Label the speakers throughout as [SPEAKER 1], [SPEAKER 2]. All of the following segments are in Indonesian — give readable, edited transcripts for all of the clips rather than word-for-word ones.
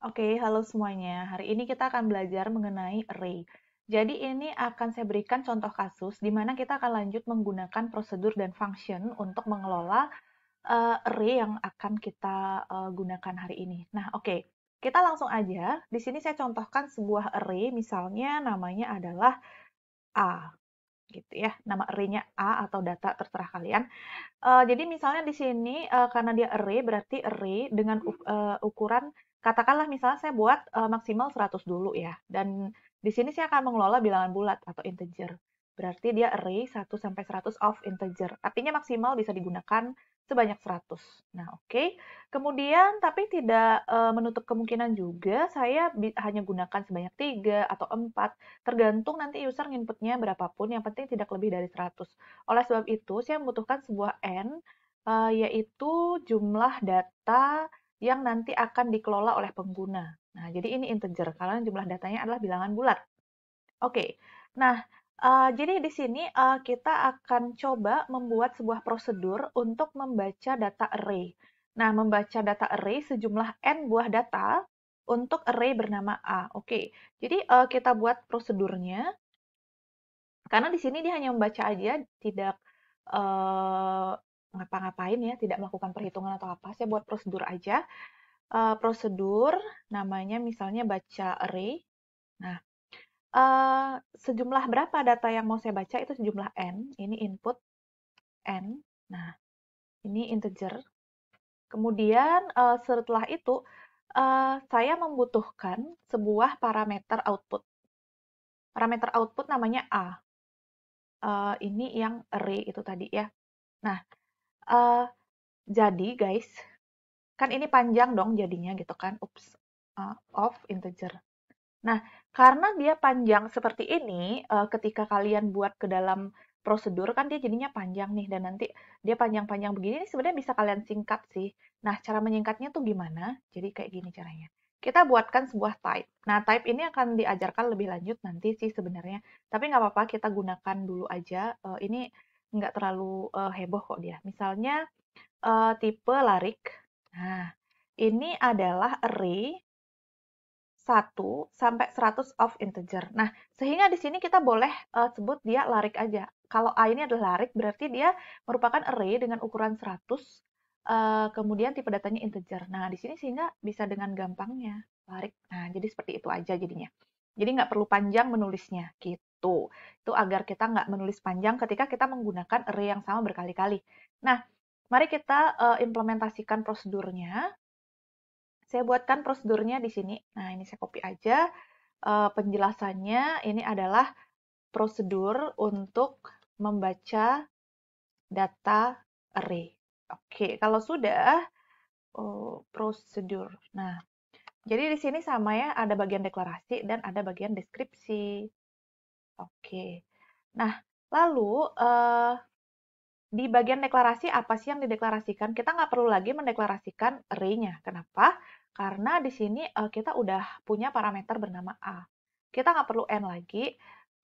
[SPEAKER 1] Oke, halo semuanya. Hari ini kita akan belajar mengenai array. Jadi ini akan saya berikan contoh kasus di mana kita akan lanjut menggunakan prosedur dan function untuk mengelola array yang akan kita gunakan hari ini. Nah, oke. Kita langsung aja. Di sini saya contohkan sebuah array, misalnya namanya adalah A, gitu ya. Nama array-nya A atau data terserah kalian. Jadi misalnya di sini, karena dia array, berarti array dengan ukuran katakanlah misalnya saya buat, maksimal 100 dulu ya, dan di sini saya akan mengelola bilangan bulat atau integer. Berarti dia array 1 sampai 100 of integer, artinya maksimal bisa digunakan sebanyak 100. Nah, oke. Kemudian tapi tidak, menutup kemungkinan juga saya hanya gunakan sebanyak 3 atau 4, tergantung nanti user nginputnya berapapun, yang penting tidak lebih dari 100. Oleh sebab itu, saya membutuhkan sebuah N, yaitu jumlah data yang nanti akan dikelola oleh pengguna. Nah, jadi ini integer, karena jumlah datanya adalah bilangan bulat. Oke, nah, jadi di sini kita akan coba membuat sebuah prosedur untuk membaca data array. Nah, membaca data array sejumlah N buah data untuk array bernama A. Oke, jadi kita buat prosedurnya. Karena di sini dia hanya membaca aja, tidak ngapa-ngapain ya, tidak melakukan perhitungan atau apa. Saya buat prosedur aja. Prosedur namanya misalnya baca array. Nah, sejumlah berapa data yang mau saya baca itu sejumlah n. Ini input n. Nah, ini integer. Kemudian setelah itu saya membutuhkan sebuah parameter output. Parameter output namanya a. Ini yang array itu tadi ya. Nah, eee, jadi guys, kan ini panjang dong jadinya gitu kan, ups, of integer. Nah, karena dia panjang seperti ini, ketika kalian buat ke dalam prosedur kan dia jadinya panjang nih, dan nanti dia panjang-panjang begini ini sebenarnya bisa kalian singkat sih. Nah, cara menyingkatnya tuh gimana? Jadi kayak gini caranya. Kita buatkan sebuah type. Nah, type ini akan diajarkan lebih lanjut nanti sih sebenarnya. Tapi nggak apa-apa, kita gunakan dulu aja. Ini nggak terlalu heboh kok dia. Misalnya tipe larik. Nah, ini adalah array 1 sampai 100 of integer. Nah, sehingga di sini kita boleh sebut dia larik aja. Kalau A ini adalah larik, berarti dia merupakan array dengan ukuran 100, kemudian tipe datanya integer. Nah, di sini sehingga bisa dengan gampangnya larik. Nah, jadi seperti itu aja jadinya. Jadi nggak perlu panjang menulisnya, gitu. Itu agar kita nggak menulis panjang ketika kita menggunakan array yang sama berkali-kali. Nah, mari kita implementasikan prosedurnya. Saya buatkan prosedurnya di sini. Nah, ini saya copy aja. Penjelasannya ini adalah prosedur untuk membaca data array. Oke, kalau sudah, prosedur. Nah, jadi di sini sama ya, ada bagian deklarasi dan ada bagian deskripsi. Oke. Nah, lalu di bagian deklarasi apa sih yang dideklarasikan? Kita nggak perlu lagi mendeklarasikan array-nya. Kenapa? Karena di sini kita udah punya parameter bernama A. Kita nggak perlu N lagi,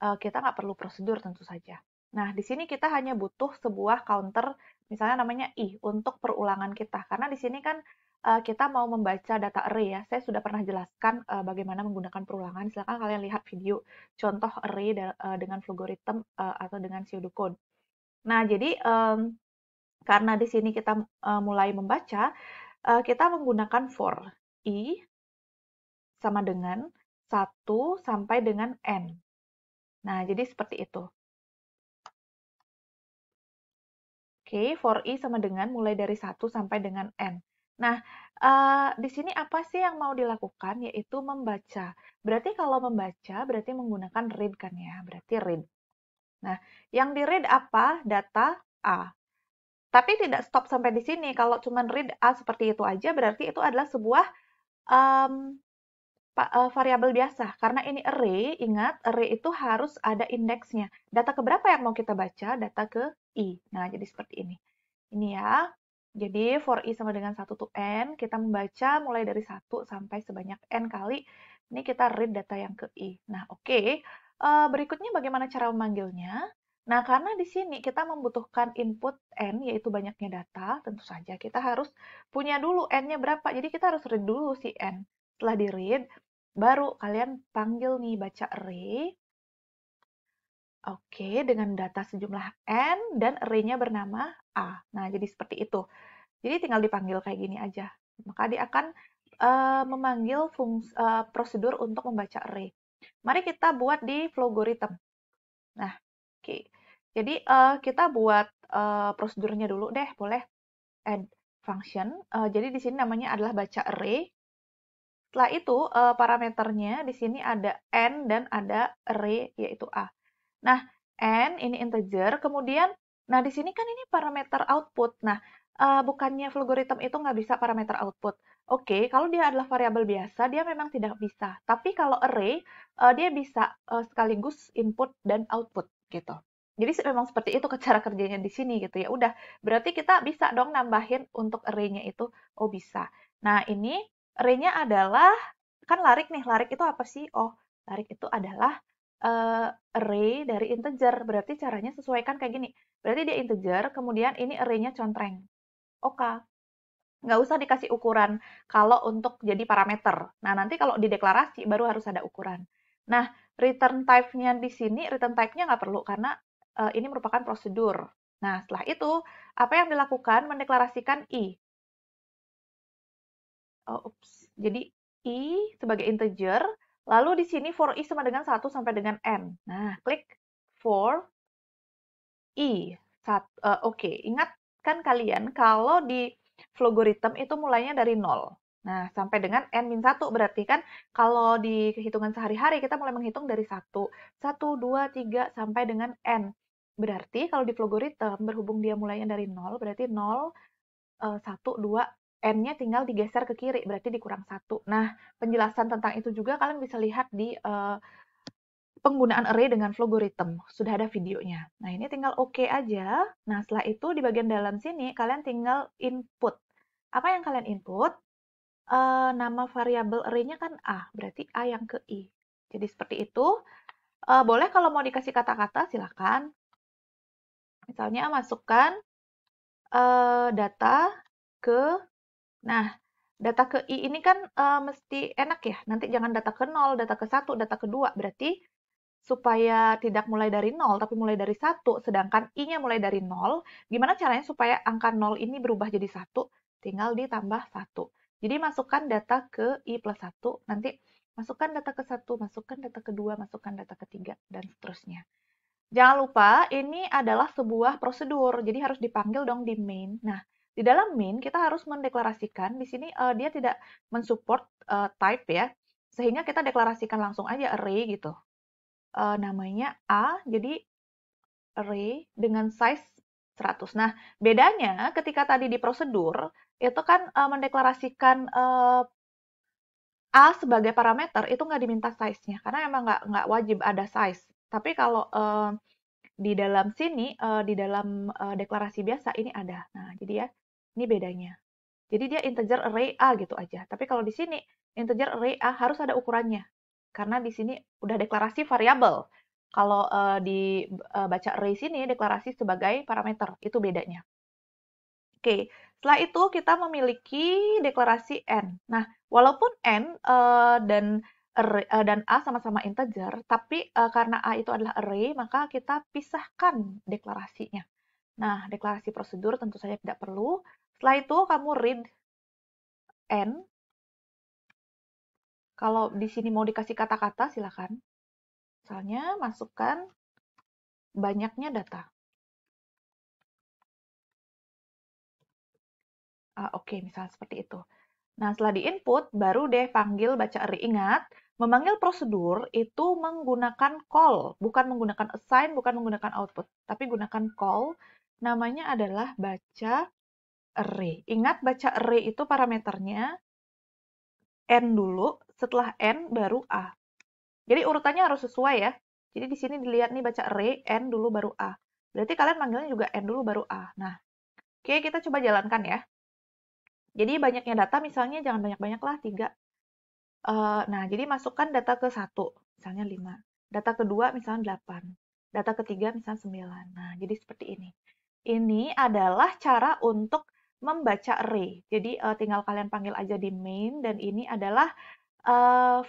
[SPEAKER 1] kita nggak perlu prosedur tentu saja. Nah, di sini kita hanya butuh sebuah counter, misalnya namanya I, untuk perulangan kita. Karena di sini kan kita mau membaca data array ya. Saya sudah pernah jelaskan bagaimana menggunakan perulangan. Silakan kalian lihat video contoh array dengan algoritma atau dengan pseudocode. Nah, jadi karena di sini kita mulai membaca, kita menggunakan for. I sama dengan 1 sampai dengan N. Nah, jadi seperti itu. Oke, for I sama dengan mulai dari 1 sampai dengan N. Nah, di sini apa sih yang mau dilakukan? Yaitu membaca. Berarti kalau membaca, berarti menggunakan read kan ya? Berarti read. Nah, yang di-read apa? Data A. Tapi tidak stop sampai di sini. Kalau cuma read A seperti itu aja, berarti itu adalah sebuah variabel biasa. Karena ini array, ingat, array itu harus ada indeksnya. Data ke berapa yang mau kita baca? Data ke I. Nah, jadi seperti ini. Ini ya. Jadi, for I sama dengan 1 to N, kita membaca mulai dari 1 sampai sebanyak N kali. Ini kita read data yang ke I. Nah, oke. Berikutnya bagaimana cara memanggilnya? Nah, karena di sini kita membutuhkan input N, yaitu banyaknya data, tentu saja kita harus punya dulu N-nya berapa. Jadi kita harus read dulu si N. Setelah di read, baru kalian panggil nih baca array. Oke, dengan data sejumlah n dan array-nya bernama A. Nah, jadi seperti itu. Jadi tinggal dipanggil kayak gini aja. Maka dia akan memanggil prosedur untuk membaca array. Mari kita buat di Flogorithm. Nah, oke. Jadi kita buat prosedurnya dulu deh, boleh add function. Jadi di sini namanya adalah baca array. Setelah itu parameternya di sini ada n dan ada array yaitu A. Nah, n ini integer, kemudian nah di sini kan ini parameter output. Nah, bukannya Flogorithm itu nggak bisa parameter output. Oke, kalau dia adalah variabel biasa, dia memang tidak bisa. Tapi kalau array, dia bisa sekaligus input dan output gitu. Jadi memang seperti itu cara kerjanya di sini gitu ya. Udah, berarti kita bisa dong nambahin untuk array-nya itu. Oh, bisa. Nah, ini array-nya adalah, kan larik nih. Larik itu apa sih? Oh, larik itu adalah array dari integer. Berarti caranya sesuaikan kayak gini. Berarti dia integer, kemudian ini array-nya contreng. Oke. Nggak usah dikasih ukuran kalau untuk jadi parameter. Nah, nanti kalau di deklarasi baru harus ada ukuran. Nah, return type-nya di sini, return type-nya nggak perlu karena ini merupakan prosedur. Nah, setelah itu, apa yang dilakukan? Mendeklarasikan i. Oh, ups. Jadi, i sebagai integer, lalu di sini for i sama dengan 1 sampai dengan n. Nah, klik for i. Oke, ingat kan kalian kalau di Flogorithm itu mulainya dari 0. Nah, sampai dengan n-1 berarti kan kalau di hitungan sehari-hari kita mulai menghitung dari 1. 1, 2, 3 sampai dengan n. Berarti kalau di Flogorithm berhubung dia mulainya dari 0, berarti 0, 1, 2, n-nya tinggal digeser ke kiri, berarti dikurang 1. Nah, penjelasan tentang itu juga kalian bisa lihat di penggunaan array dengan Flogorithm. Sudah ada videonya. Nah, ini tinggal oke aja. Nah, setelah itu di bagian dalam sini kalian tinggal input. Apa yang kalian input? Nama variabel array-nya kan A, berarti A yang ke I. Jadi seperti itu. Boleh kalau mau dikasih kata-kata, silakan. Misalnya masukkan data ke, nah, data ke I ini kan mesti enak ya. Nanti jangan data ke 0, data ke 1, data ke 2. Berarti supaya tidak mulai dari 0, tapi mulai dari 1, sedangkan I-nya mulai dari 0, gimana caranya supaya angka 0 ini berubah jadi 1? Tinggal ditambah 1. Jadi masukkan data ke I plus 1, nanti masukkan data ke 1, masukkan data ke 2, masukkan data ke 3, dan seterusnya. Jangan lupa, ini adalah sebuah prosedur, jadi harus dipanggil dong di main. Nah, di dalam main kita harus mendeklarasikan, di sini dia tidak mensupport type ya, sehingga kita deklarasikan langsung aja array gitu. Namanya A, jadi array dengan size 100. Nah, bedanya ketika tadi di prosedur, itu kan mendeklarasikan A sebagai parameter, itu nggak diminta size-nya, karena emang nggak wajib ada size. Tapi kalau di dalam sini, di dalam deklarasi biasa, ini ada. Nah, jadi ya, ini bedanya. Jadi dia integer array A gitu aja. Tapi kalau di sini, integer array A harus ada ukurannya. Karena di sini udah deklarasi variabel. Kalau di baca array sini deklarasi sebagai parameter, itu bedanya. Oke, setelah itu kita memiliki deklarasi n. Nah, walaupun n dan a sama-sama integer, tapi karena a itu adalah array, maka kita pisahkan deklarasinya. Nah, deklarasi prosedur tentu saja tidak perlu. Setelah itu kamu read n. Kalau di sini mau dikasih kata-kata, silakan. Misalnya, masukkan banyaknya data. Oke, misalnya seperti itu. Nah, setelah di-input, baru deh panggil baca array. Ingat, memanggil prosedur itu menggunakan call, bukan menggunakan assign, bukan menggunakan output, tapi gunakan call. Namanya adalah baca array. Ingat, baca array itu parameternya n dulu, setelah n baru a. Jadi urutannya harus sesuai ya. Jadi di sini dilihat nih baca array, n dulu baru a. Berarti kalian manggilnya juga n dulu baru a. Nah, oke, kita coba jalankan ya. Jadi banyaknya data misalnya jangan banyak-banyak lah, 3. Nah, jadi masukkan data ke 1, misalnya 5. Data kedua misalnya 8. Data ketiga misalnya 9. Nah, jadi seperti ini. Ini adalah cara untuk membaca array. Jadi tinggal kalian panggil aja di main, dan ini adalah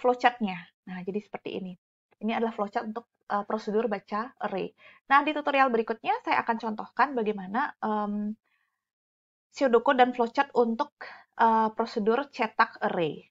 [SPEAKER 1] flowchart-nya. Nah, jadi seperti ini. Ini adalah flowchart untuk prosedur baca array. Nah, di tutorial berikutnya saya akan contohkan bagaimana pseudocode dan flowchart untuk prosedur cetak array.